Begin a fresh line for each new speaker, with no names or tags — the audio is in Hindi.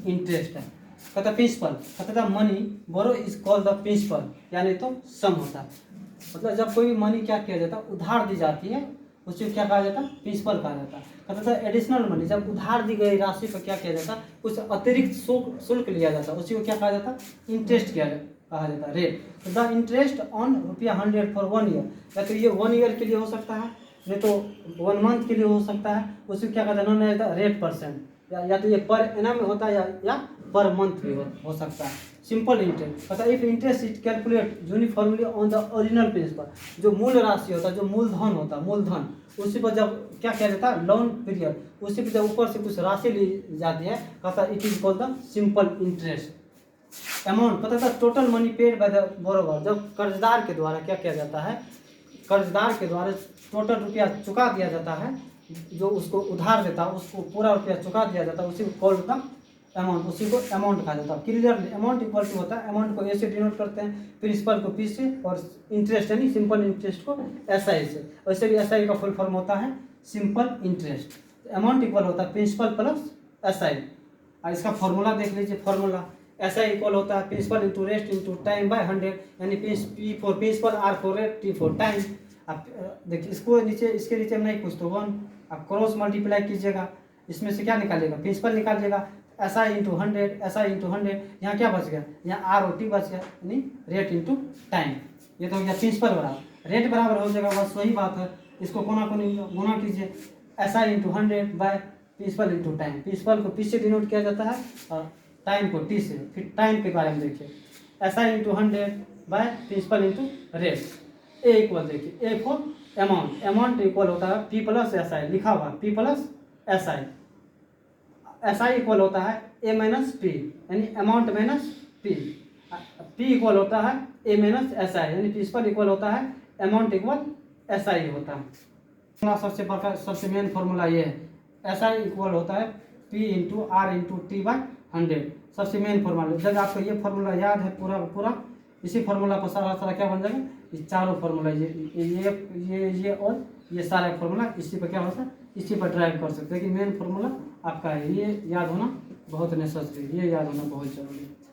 इंटरेस्ट है। कहता प्रिंसिपल, कहता था money borrow is called the principal, यानी तो सम होता है। मतलब जब कोई मनी क्या किया जाता है, उधार दी जाती है, उसे क्या कहा जाता है, प्रिंसिपल कहा जाता है। कहता था एडिशनल मनी, जब उधार दी गई राशि पर क्या किया जाता है, कुछ अतिरिक्त शुल्क लिया जाता है, उसी को क्या कहा जाता है, इंटरेस्ट कहा जाता है, रेट। तो the interest on ₹100 for 1 year, या तो ये 1 ईयर के लिए हो सकता है, नहीं तो 1 मंथ के लिए हो सकता है, उसी को क्या कहते हैं, नॉन रेट परसेंट, या तो ये पर एनम में होता है या पर मंथ भी हो सकता है। सिंपल इंटरेस्ट, मतलब if interest is calculate uniformly on the original principal, जो मूल राशि होता है, जो मूलधन होता है, मूलधन, उसी पर जब क्या किया जाता है, लोन पीरियड, उसी पर जब ऊपर से कुछ राशि ली जाती है, कहता है it is called the simple interest. Amount, पता था total money paid by the borrower, जब कर्जदार के द्वारा क्या किया जाता है, कर्जदार के द्वारा टोटल रुपया चुका दिया जाता है, जो उसको उधार देता है उसको पूरा रुपया चुका दिया जाता है, उसी को कॉल्ड द अमाउंट, उसी को अमाउंट कहा जाता है। क्लियरली अमाउंट इक्वल टू होता है, अमाउंट को ए से डिनोट करते हैं, प्रिंसिपल को पी से, और इंटरेस्ट यानी सिंपल इंटरेस्ट को एस आई से। वैसे भी एस आई का फुल फॉर्म होता है सिंपल इंटरेस्ट। अमाउंट इक्वल होता है प्रिंसिपल प्लस एस आई। और इसका फॉर्मूला देख लीजिए, फॉर्मूला एस आई इक्वल होता है principal into rate into time by 100, यानी P for principal, R for rate, T for time. आप देखिए इसको नीचे, इसके नीचे नहीं कुछ तो 1, आप क्रॉस मल्टीप्लाई कीजिएगा, इसमें से क्या निकालिएगा, प्रिंसिपल निकालिएगा, S I into 100, S I into 100, यहाँ क्या बच गया, यहाँ आर ओ टी बच गया, यानी रेट इंटू टाइम। ये तो हो गया प्रिंसिपल बराबर, रेट बराबर हो जाएगा, बस वही बात है, इसको कोना को गुना कीजिए, S I into 100 by principal into time. Principal को पी से डिनोट किया जाता है और टाइम को टी से। फिर टाइम के बारे में देखिए, S I into 100 by principal into rate. A equal देखिए, A for amount, amount equal होता है पी प्लस एस आई, लिखा हुआ P plus S I. S I equal होता है ए माइनस पी, यानी amount minus P. P equal होता है ए माइनस एस आई, यानी प्रिंसिपल इक्वल होता है अमाउंट इक्वल एस आई होता है। सबसे बड़ा सबसे मेन फॉर्मूला ये है, एस आई इक्वल होता है P into R into T by 100, सबसे मेन फॉर्मूला। जब आपको ये फॉर्मूला याद है पूरा पूरा, इसी फॉर्मूला पर सारा क्या बन जाएगा, ये चारों फॉर्मूला, ये और ये सारा फॉर्मूला इसी पर क्या होता है, इसी पर ड्राइव कर सकते हैं। लेकिन मेन फॉर्मूला आपका है, ये याद होना बहुत नेसेसरी, ये याद होना बहुत जरूरी है।